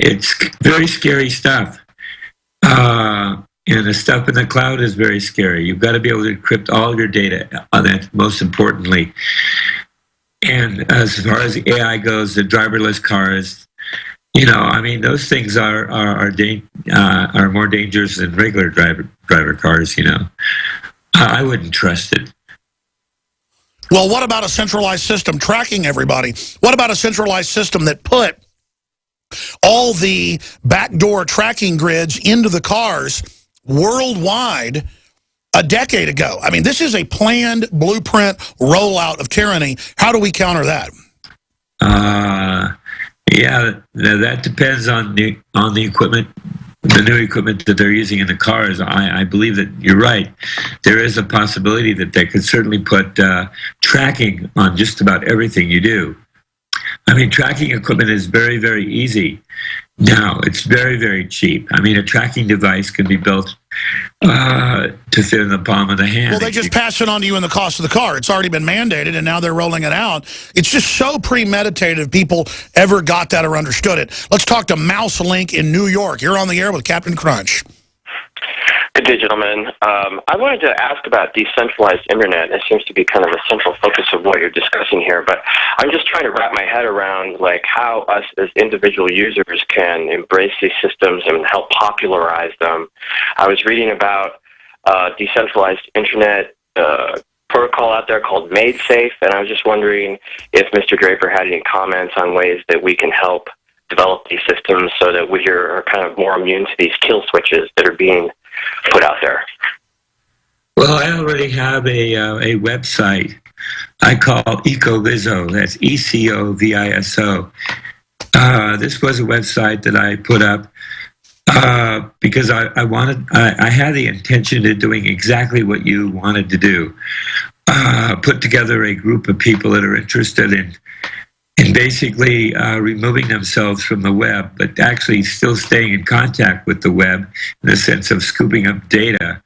it's very scary stuff. And the stuff in the cloud is very scary. You've got to be able to encrypt all your data. That's most importantly. And as far as the AI goes, the driverless cars, I mean, those things are more dangerous than regular driver cars. I wouldn't trust it. Well, what about a centralized system tracking everybody? What about a centralized system that put all the backdoor tracking grids into the cars worldwide a decade ago? I mean, this is a planned blueprint rollout of tyranny. How do we counter that? Yeah, that depends on the equipment, the new equipment that they're using in the cars. I believe that you're right. There is a possibility that they could certainly put tracking on just about everything you do. I mean, tracking equipment is very, very easy. Now, it's very, very cheap. I mean, a tracking device can be built to fit in the palm of the hand. Well, they just pass it on to you in the cost of the car. It's already been mandated, and now they're rolling it out. It's just so premeditated if people ever got that or understood it. Let's talk to Mouse Link in New York. You're on the air with Captain Crunch. Good day, gentlemen. I wanted to ask about decentralized internet. It seems to be kind of the central focus of what you're discussing here, but I'm just trying to wrap my head around how us as individual users can embrace these systems and help popularize them. I was reading about decentralized internet protocol out there called MadeSafe, and I was just wondering if Mr. Draper had any comments on ways that we can help develop these systems so that we are kind of more immune to these kill switches that are being put out there. Well, I already have a website I call Ecoviso. That's ECOVISO. This was a website that I put up because I had the intention of doing exactly what you wanted to do. Put together a group of people that are interested in basically removing themselves from the web, but actually still staying in contact with the web in the sense of scooping up data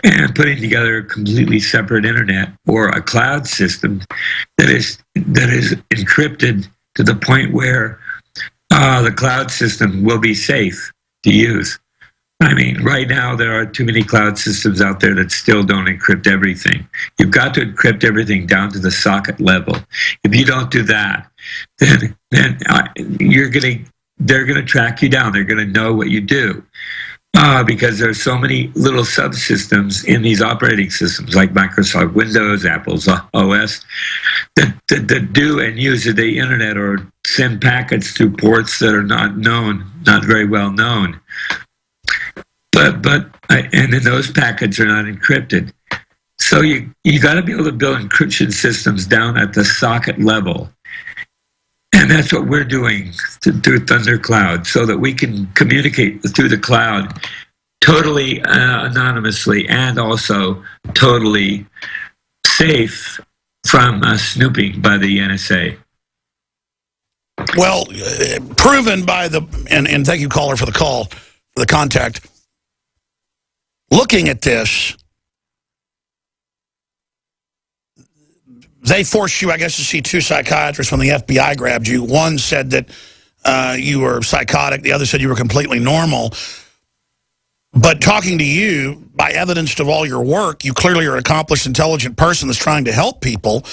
and putting together a completely separate internet or a cloud system that is encrypted to the point where the cloud system will be safe to use. I mean, right now there are too many cloud systems out there that still don't encrypt everything. You've got to encrypt everything down to the socket level. If you don't do that, then they're gonna track you down. They're gonna know what you do because there's so many little subsystems in these operating systems like Microsoft Windows, Apple's OS that do and use the internet or send packets through ports that are not very well known. And then those packets are not encrypted. So you got to be able to build encryption systems down at the socket level. And that's what we're doing through Thunder Cloud so that we can communicate through the cloud totally anonymously and also totally safe from snooping by the NSA. Well, proven by and thank you, caller, for the call, for the contact. Looking at this, they forced you, I guess, to see two psychiatrists when the FBI grabbed you. One said that you were psychotic. The other said you were completely normal. But talking to you, by evidence of all your work, you clearly are an accomplished, intelligent person that's trying to help people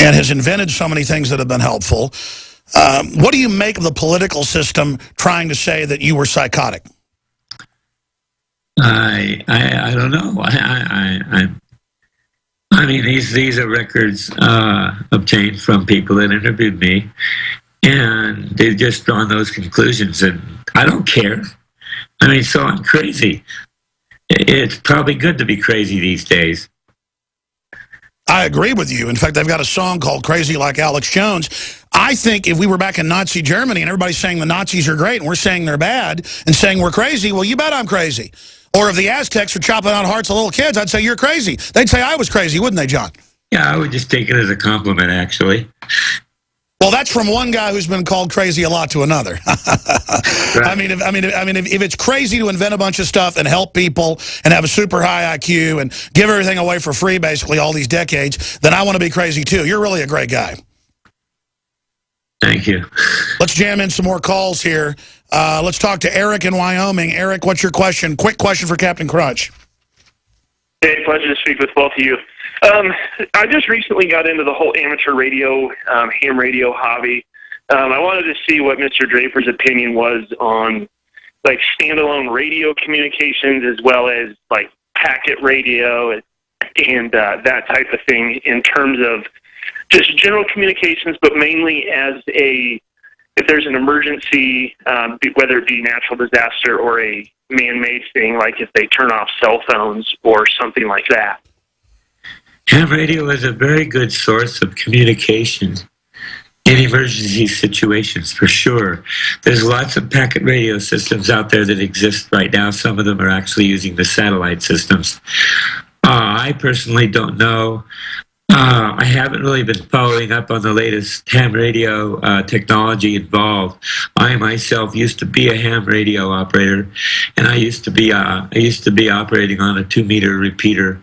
and has invented so many things that have been helpful. What do you make of the political system trying to say that you were psychotic? I don't know. I mean, these are records obtained from people that interviewed me, and they've just drawn those conclusions, and I don't care. I mean, so I'm crazy. It's probably good to be crazy these days. I agree with you. In fact, they've got a song called Crazy Like Alex Jones. I think if we were back in Nazi Germany and everybody's saying the Nazis are great and we're saying they're bad and saying we're crazy, well, you bet I'm crazy. Or if the Aztecs were chopping out hearts of little kids, I'd say you're crazy. They'd say I was crazy, wouldn't they, John? Yeah, I would just take it as a compliment, actually. Well, that's from one guy who's been called crazy a lot to another. Right. I mean, if it's crazy to invent a bunch of stuff and help people and have a super high IQ and give everything away for free, basically all these decades, then I want to be crazy too. You're really a great guy. Thank you. Let's jam in some more calls here. Let's talk to Eric in Wyoming. Eric, what's your question? Quick question for Captain Crunch. Hey, pleasure to speak with both of you. I just recently got into the whole amateur radio, ham radio hobby. I wanted to see what Mr. Draper's opinion was on like standalone radio communications as well as like packet radio and that type of thing in terms of just general communications, but mainly as if there's an emergency, whether it be natural disaster or a man-made thing, like if they turn off cell phones or something like that. Ham radio is a very good source of communication in emergency situations, for sure. There's lots of packet radio systems out there that exist right now. Some of them are actually using the satellite systems. I personally don't know. I haven't really been following up on the latest ham radio technology involved. I myself used to be a ham radio operator, and I used to be operating on a 2-meter repeater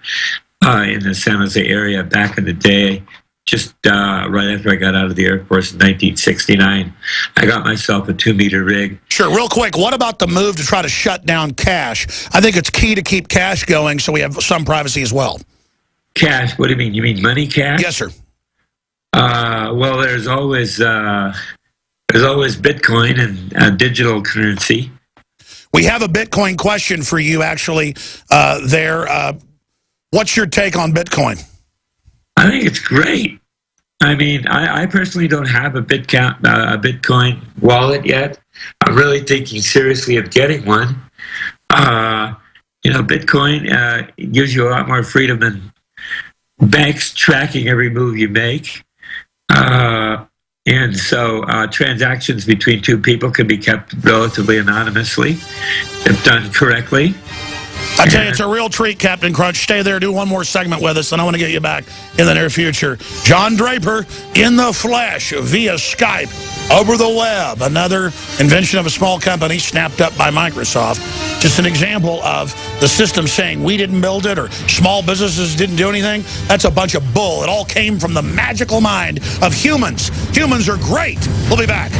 in the San Jose area back in the day. Just right after I got out of the Air Force in 1969, I got myself a 2-meter rig. Sure, real quick, what about the move to try to shut down cache? I think it's key to keep cache going so we have some privacy as well. Cash? What do you mean? You mean money cash? Yes, sir. Well, there's always Bitcoin and digital currency. We have a Bitcoin question for you, actually, there. What's your take on Bitcoin? I think it's great. I mean, I personally don't have a Bitcoin wallet yet. I'm really thinking seriously of getting one. Bitcoin gives you a lot more freedom than banks tracking every move you make. And so transactions between two people can be kept relatively anonymously if done correctly. I tell you, it's a real treat, Captain Crunch. Stay there, do one more segment with us, and I want to get you back in the near future. John Draper in the flesh via Skype over the web. Another invention of a small company snapped up by Microsoft. Just an example of the system saying we didn't build it or small businesses didn't do anything. That's a bunch of bull. It all came from the magical mind of humans. Humans are great. We'll be back.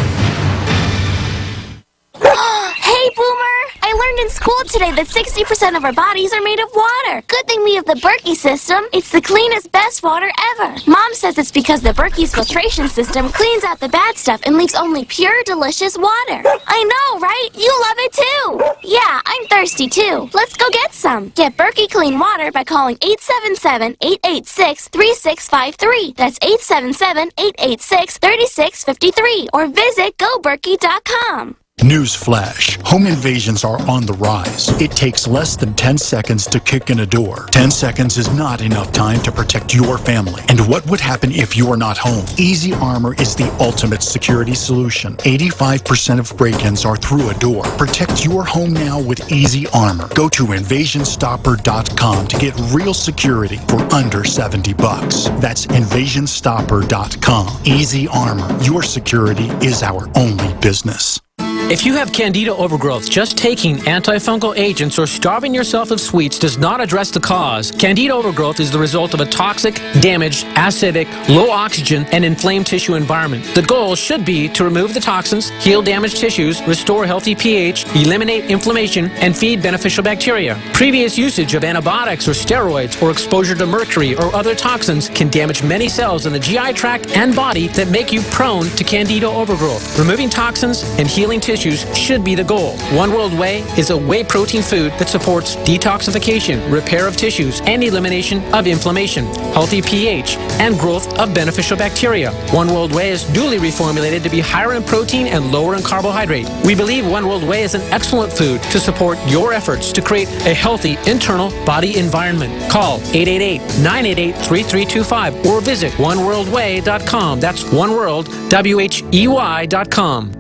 Hey, Boomer! I learned in school today that 60% of our bodies are made of water. Good thing we have the Berkey system. It's the cleanest, best water ever. Mom says it's because the Berkey's filtration system cleans out the bad stuff and leaves only pure, delicious water. I know, right? You love it too. Yeah, I'm thirsty too. Let's go get some. Get Berkey clean water by calling 877-886-3653. That's 877-886-3653. Or visit GoBerkey.com. Newsflash. Home invasions are on the rise. It takes less than 10 seconds to kick in a door. 10 seconds is not enough time to protect your family. And what would happen if you are not home? Easy Armor is the ultimate security solution. 85% of break-ins are through a door. Protect your home now with Easy Armor. Go to InvasionStopper.com to get real security for under $70. That's InvasionStopper.com. Easy Armor. Your security is our only business. If you have candida overgrowth, just taking antifungal agents or starving yourself of sweets does not address the cause. Candida overgrowth is the result of a toxic, damaged, acidic, low oxygen, and inflamed tissue environment. The goal should be to remove the toxins, heal damaged tissues, restore healthy pH, eliminate inflammation, and feed beneficial bacteria. Previous usage of antibiotics or steroids or exposure to mercury or other toxins can damage many cells in the GI tract and body that make you prone to candida overgrowth. Removing toxins and healing tissues should be the goal. One World Whey is a whey protein food that supports detoxification, repair of tissues, and elimination of inflammation, healthy pH, and growth of beneficial bacteria. One World Whey is duly reformulated to be higher in protein and lower in carbohydrate. We believe One World Whey is an excellent food to support your efforts to create a healthy internal body environment. Call 888-988-3325 or visit oneworldwhey.com. That's oneworld, WHEY.com.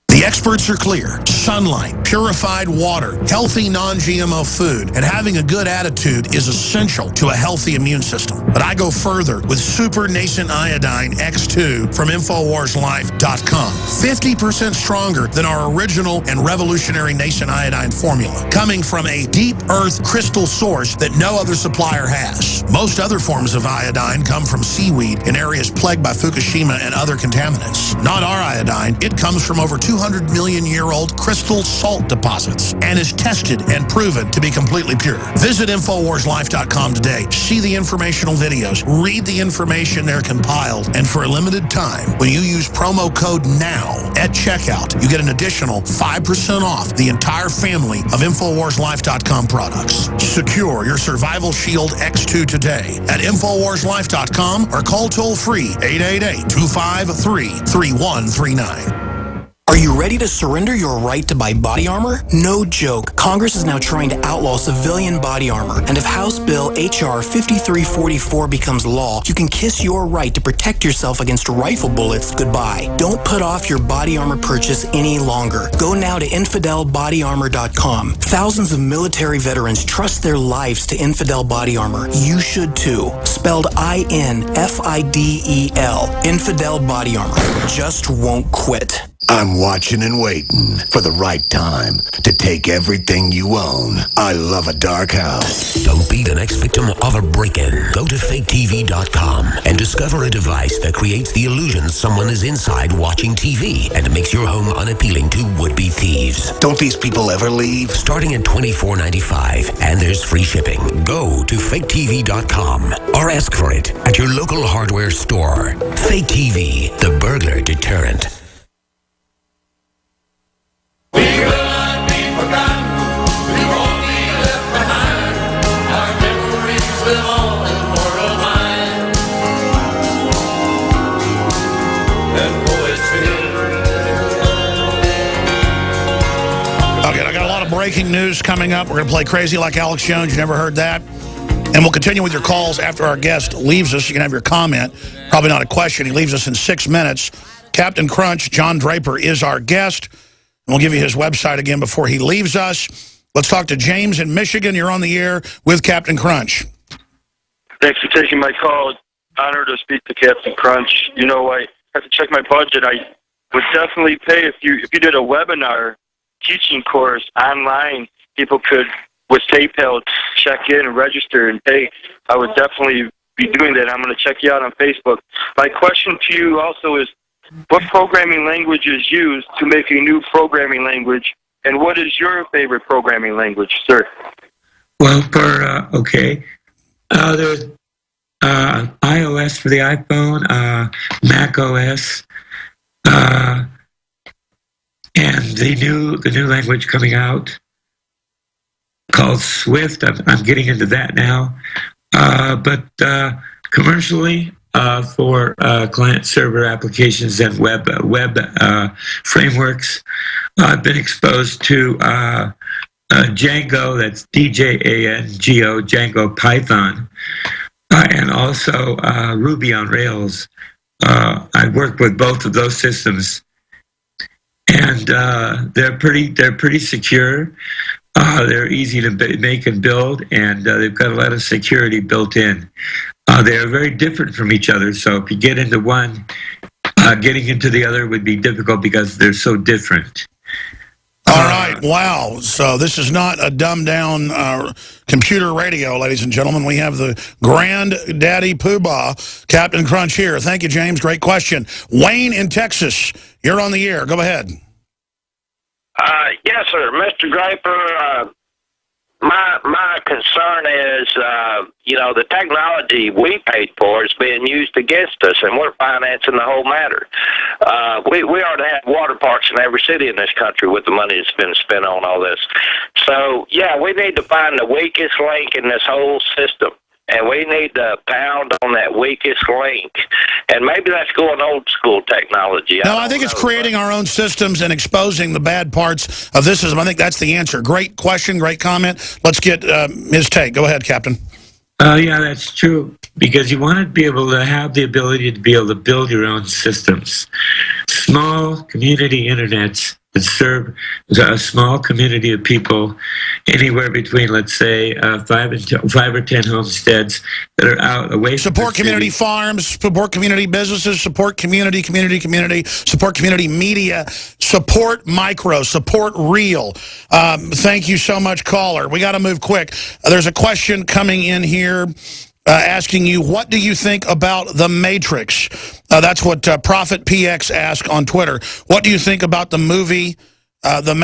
The The experts are clear. Sunlight, purified water, healthy non-GMO food, and having a good attitude is essential to a healthy immune system. But I go further with Super Nascent Iodine X2 from InfoWarsLife.com. 50% stronger than our original and revolutionary Nascent Iodine formula, coming from a deep earth crystal source that no other supplier has. Most other forms of iodine come from seaweed in areas plagued by Fukushima and other contaminants. Not our iodine. It comes from over 200 million year old crystal salt deposits and is tested and proven to be completely pure. Visit InfoWarsLife.com today. See the informational videos. Read the information they're compiled. And for a limited time, when you use promo code NOW at checkout, you get an additional 5% off the entire family of InfoWarsLife.com products. Secure your Survival Shield X2 today at InfoWarsLife.com or call toll-free 888-253-3139. Are you ready to surrender your right to buy body armor? No joke. Congress is now trying to outlaw civilian body armor. And if House Bill H.R. 5344 becomes law, you can kiss your right to protect yourself against rifle bullets goodbye. Don't put off your body armor purchase any longer. Go now to InfidelBodyArmor.com. Thousands of military veterans trust their lives to Infidel Body Armor. You should too. Spelled INFIDEL. Infidel Body Armor. Just won't quit. I'm watching and waiting for the right time to take everything you own. I love a dark house. Don't be the next victim of a break-in. Go to faketv.com and discover a device that creates the illusion someone is inside watching TV and makes your home unappealing to would-be thieves. Don't these people ever leave? Starting at $24.95, and there's free shipping. Go to faketv.com or ask for it at your local hardware store. Fake TV, the burglar deterrent. We will not be forgotten. We won't be left behind. Our memories live on in mortal mind. And poetry. Okay, I got a lot of breaking news coming up. We're going to play Crazy Like Alex Jones. You never heard that? And we'll continue with your calls after our guest leaves us. You can have your comment. Probably not a question. He leaves us in 6 minutes. Captain Crunch, John Draper, is our guest. We'll give you his website again before he leaves us. Let's talk to James in Michigan. You're on the air with Captain Crunch. Thanks for taking my call. Honor to speak to Captain Crunch. You know, I have to check my budget. I would definitely pay if you did a webinar teaching course online. People could, with PayPal, check in and register and pay. I would definitely be doing that. I'm going to check you out on Facebook. My question to you also is, what programming language is used to make a new programming language, and what is your favorite programming language, sir? Well, there's iOS for the iPhone, Mac OS, and the new language coming out called Swift. I'm getting into that now, but commercially. For client-server applications and web frameworks. I've been exposed to Django, that's DJANGO, Django Python, and also Ruby on Rails. I work with both of those systems, and they're pretty secure. They're easy to make and build, and they've got a lot of security built in. They are very different from each other, so if you get into one, getting into the other would be difficult because they're so different. All right, wow. So this is not a dumbed-down computer radio, ladies and gentlemen. We have the granddaddy poobah, Captain Crunch here. Thank you, James. Great question. Wayne in Texas, you're on the air. Go ahead. Yes, sir. Mr. Draper, my concern is, the technology we paid for is being used against us, and we're financing the whole matter. We ought to have water parks in every city in this country with the money that's been spent on all this. So, yeah, we need to find the weakest link in this whole system. And we need to pound on that weakest link. And maybe that's going old school technology. No, I think it's creating our own systems and exposing the bad parts of this system. I think that's the answer. Great question, great comment. Let's get his take. Go ahead, Captain. Yeah, that's true. Because you want to be able to have the ability to be able to build your own systems. Small community internets that serve a small community of people, anywhere between, let's say, 5 or 10 homesteads that are out away from support community farms, support community businesses, support community, support community media, support micro, support real. Thank you so much, caller. We got to move quick. There's a question coming in here asking you, what do you think about The Matrix? That's what Prophet PX asked on Twitter. What do you think about the movie The Matrix?